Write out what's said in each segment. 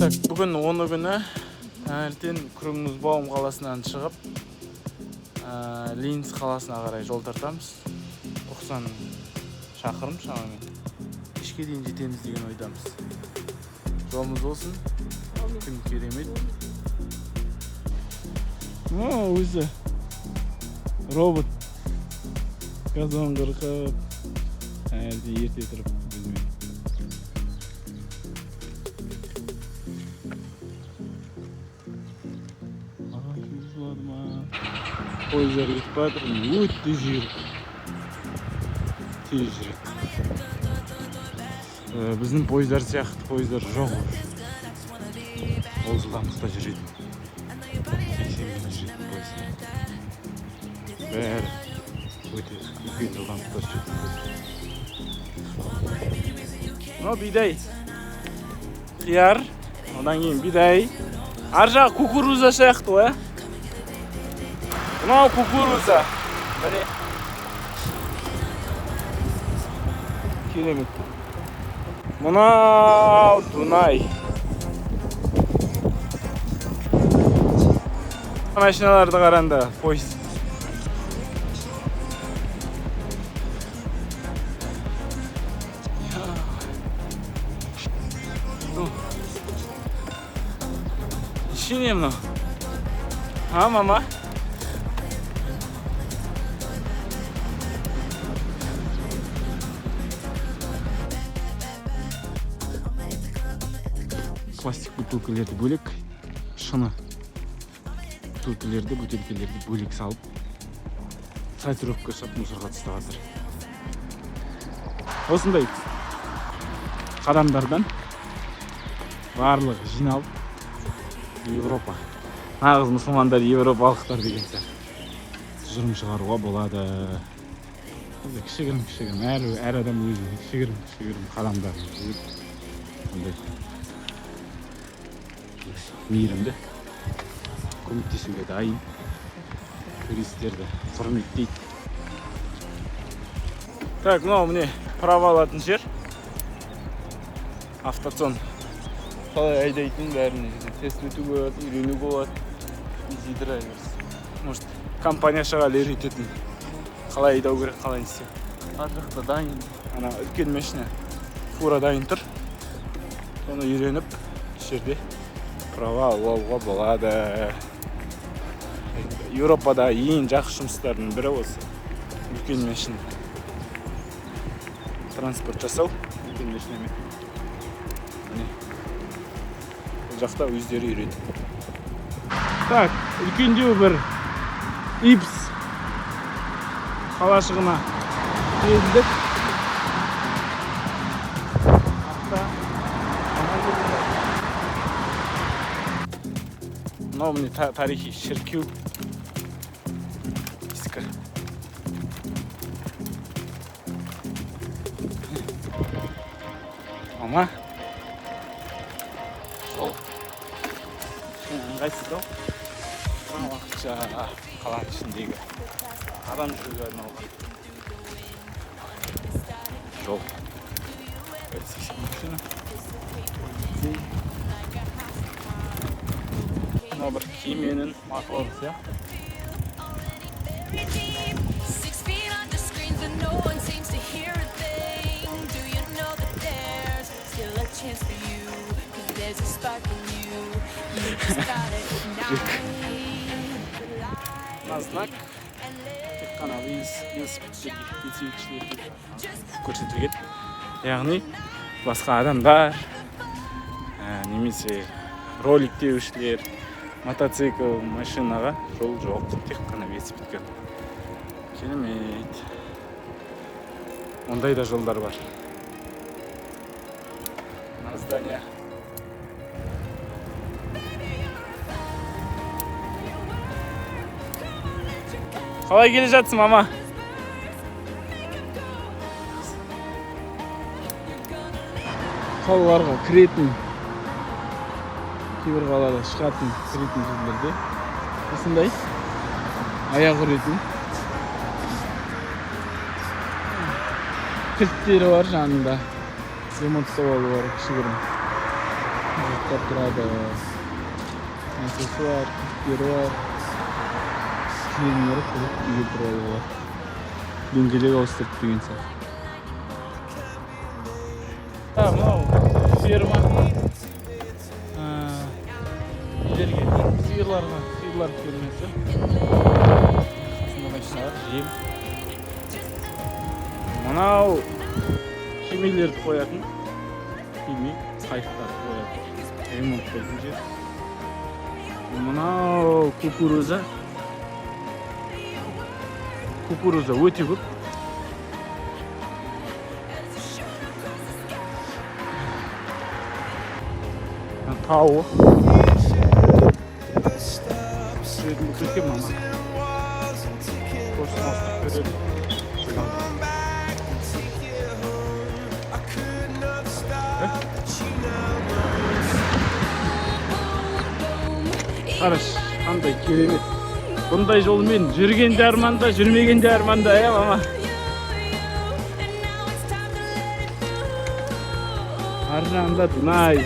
Так, бүгін 10 күні ертең Крымнузбаум қаласынан шығып, Линц қаласына қарай жол тартамыз. 90 шақырым шамамен. Кешке дейін жетеміз деген ойдамыз. Жолымыз болсын. Күн керемет. Өзі робот газон қырқып, әлде ерте тұрып білмеймін. Пойыздар кетіп жатыр, өтті жүйрік. Тез жүреді. Біздің пойыздар сияқты пойыздар жоқ. Ол жылдамдықта жүреді. 80-мен жүреді пойыздар. Бәрі өте үлкен жылдамдықта жүреді. Мынау бидай. Қияр, одан кейін бидай. Ар жағы кукуруза сияқты ғой. Мынау кукуруза. Міне. Керемет. Мынау Дунай. Машиналарды қараңдар, пойыз. Ішіне мынау. Мама? Пластик бутылкаларды бөлек, шыны бутылкаларды бөлек салып, сортировка жасап мусорға тастап жатыр. Осындай қадамдардан барлығы жиналып Европа. Нағыз мұсылмандар европалықтар деген сияқты тұжырым шығаруға болады. Кішігірім, әр адам өзі кішігірім қадамдарын жүріп, мейірімді көмектесуге дайын, туристерді құрметтейді. Так, мынау міне права алатын жер. Автоцон. Қалай айдайтын бәріне тест өту болады, үйрену болады. Easy Drivers. Может, компания шағал үйрететін. Қалай айдау керек, қалай істеу. Ар жақта дайын. Ана үлкен машина фура дайын тұр. Соны үйреніп, жерде права алуға болады. Еуропада ең жақсы жұмыстардың бірі осы. Үлкен машина. Транспорт жасау үлкен машинамен. Бұл жақта өздері үйретіп. Так, үлкендеу бір ипс қалашығына келдік. Мынау міне тарихи шіркеу. Ескі. Ама. Сол. Ыңғайсыз ау. Уақытша қаланың ішіндегі адам жүруге арналған жол. 80 машина. Мына бір кеменің моторы сияқты. Мына знак тек қана велосипедшілерге көрсетілген. Яғни басқа адамдар, немесе ролик теушілер, мотоцикл, машинаға жол жоқ, тек қана велосипедке. Керемет. Ондай да жолдар бар. Мына здание. Қалай келе жатсың, мама? Қалаларға кіретін, кейбір қалада шығатын кіретін жерлерде осындай аяқ үретін кілттері бар жанында. Ремонттап алу бар, кішігірім. Ayakta turadi. Nasıl var, yeri var. Kiyimleri koyup iyi duruyor. Düngelik oluşturup düğünse. Tamam, firma. İlerge, sıyırlar kelmesi. Aslında başlar, jim. Manao, kimiler koyatın? Kimi, kayıklar koyatın. Remont koyunca. Manao, kukuruza өте көп. Тауы. Сөйтіп көтем мама. Қосын астық көреді. Қараш, қандай керемет. Bunday жолмен жүрген де арманда, жүрмеген де арманда, мама. Ар жағында Дунай,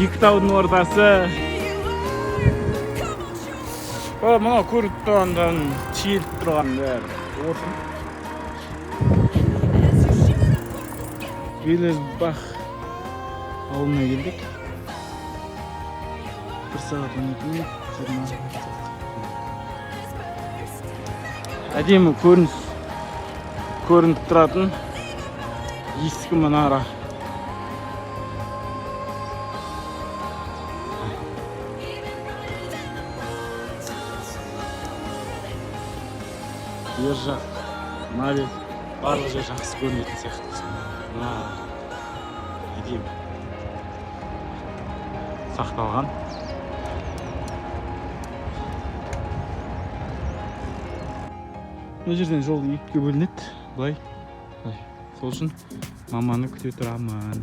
екі таудың ортасы. Мына көріп тұрғандан тиеліп тұрған бәрі. Орсын. Белесбах ауылына келдік. 1 сағат 12 минут 20 минут. Әдемі көрініп тұратын ескі мұнара. Бер жақ, мына бет барлық жер жақсы көрінетін сияқты. Мына әдемі сақталған. Мына жерден жол екіге бөлінеді. Былай. Сол үшін маманы күте тұрамын.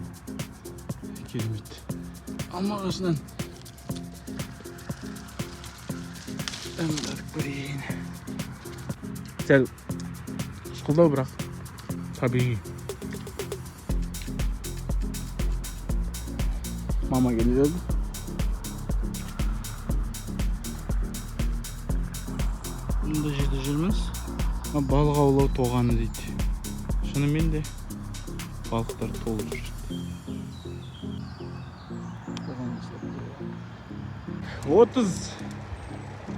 Керемет. Алма ағашынан барып көрейін. Сәл шықылдау, бірақ табиғи. Мама келеді. Мұнда жерде жүрміз. Балық аулау тоғаны дейді. Шынымен де балықтар толып жүр. 30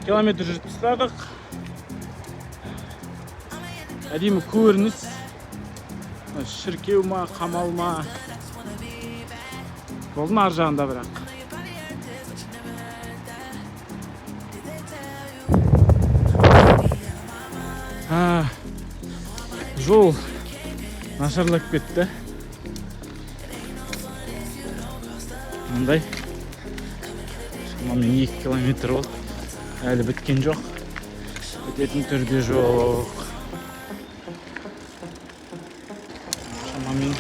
километр жүріп тастадық. Әдемі көрініс. Шіркеу ма, қамал ма. Жолдың ар жағында бірақ. Жол нашарлап кетті. Мындай. Шамамен 2 километр ол. Әлі біткен жоқ. Бітетін түрде жоқ. Шамамен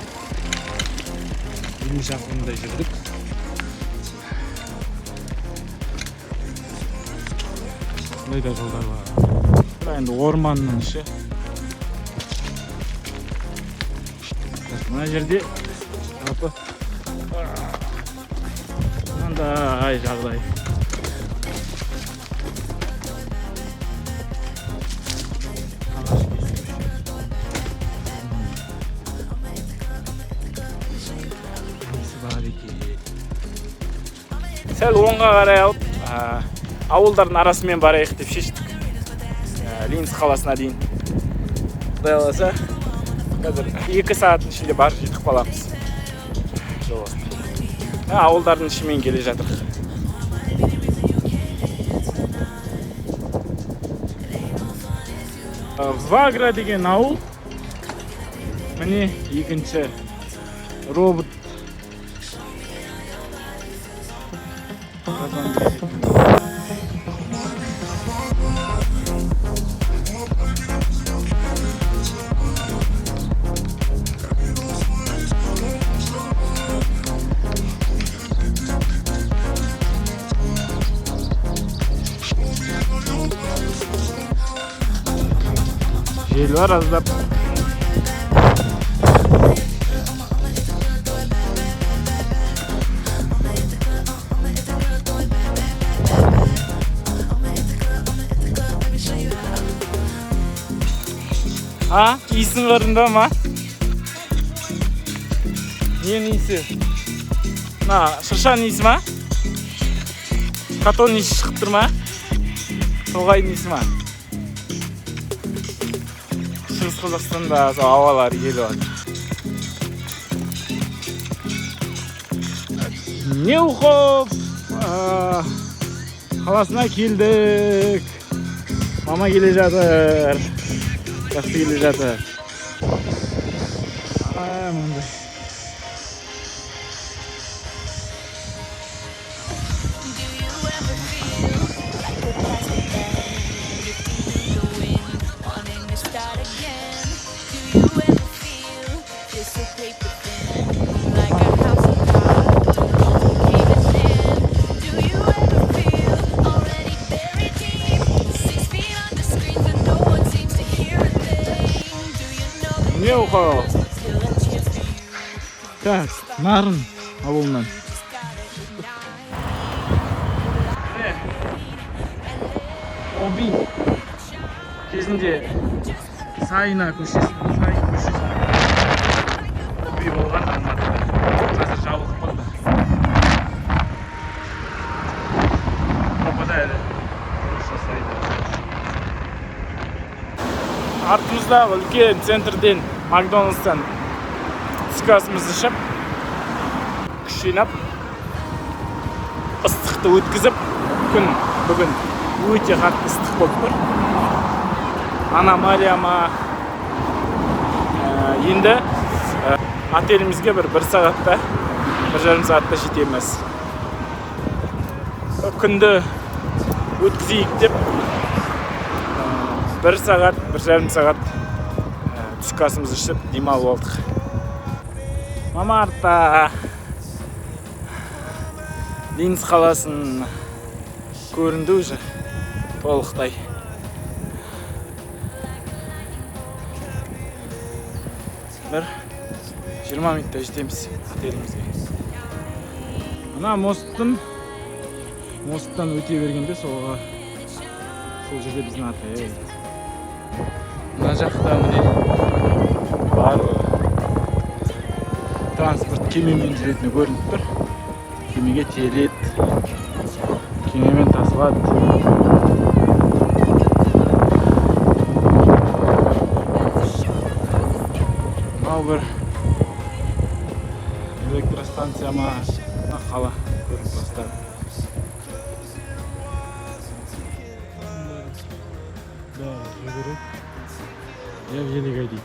20 шақырымдай жүрдік. Бұлайда жолдар бар. Енді орманның іші. Мына жерде мынандай жағдай. Сәл оңға қарай алып, ауылдардың арасымен барайық деп шештік. Ленинск қаласына дейін. Құдай қаласа, қазір 2 сағаттың ішінде барып жетіп қаламыз. Ауылдардың ішімен келе жатыр. Вагра деген ауыл. Міне екінші робот. Жел бар аздап. Ha? İyisin karında ama. Neyin iyisi? Na, şırşanın iyisi mi? Katonun iyisi çıkıp durma. Toğayın iyisi mi? Шығыс Қазақстанда ауалар ел бар. Неухов қаласына келдік. Мама келе жатыр. Жақсы келе жатыр. Мындай. Неухов. Так, Нарын ауылынан. Оби кезінде Сайына көшесі, Оби болған Алматыда. Қазір жабылып қалды. Опада әлі құрылыс жасайды. Артымызда үлкен центрден Макдональдстан түскі асымызды ішіп, күш жинап, ыстықты өткізіп, күн бүгін өте қатты ыстық болып тұр. Аномалияма енді отелімізге бір сағатта, 1,5 сағатта жетеміз. Күнді өткізейік деп 1 сағат, 1,5 сағат түскі асымызды ішіп демалып алдық. Мама артта Ленинск қаласын көрінді уже толықтай. Бір 20 минутта жетеміз отелімізге. Мына мосттан өте бергенде сол жерде біздің отель. Мына жақта міне бар транспорт кемемен жүретіні көрініп тұр. Кемеге тиеледі, кемемен тасылады. Мынау бір электростанция ма, қала көрініп бастады. Я в Елегай дейді.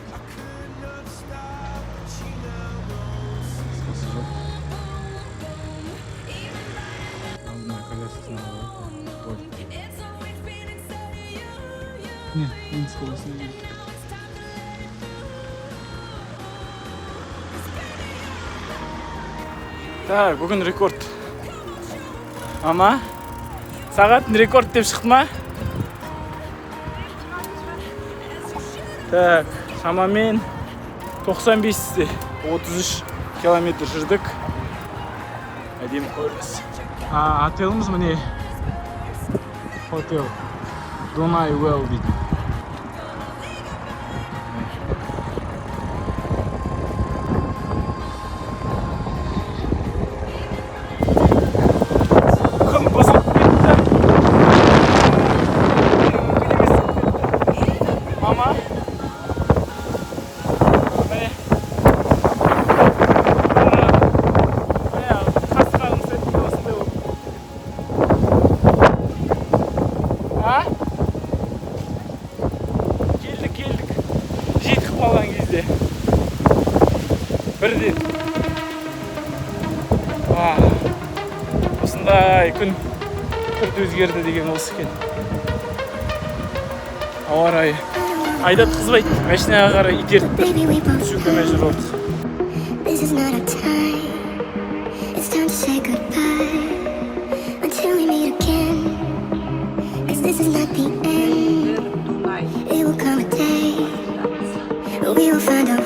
Алдына коляскасына алып. Не, Ленинск қаласына келдік. Так, бүгін рекорд. Мама, сағатын рекорд деп шықты ма? Так, шамамен 95-те 33 километр жүрдік. Әдемі көрініс. Отеліміз міне Hotel Dunay Well дейді. Бірден осындай күн күрт өзгерді деген осы екен. Ауа райы айдатқызбайды, машинаға қарай итеріп тұр. Түсуге мәжбүр болдық. We will find a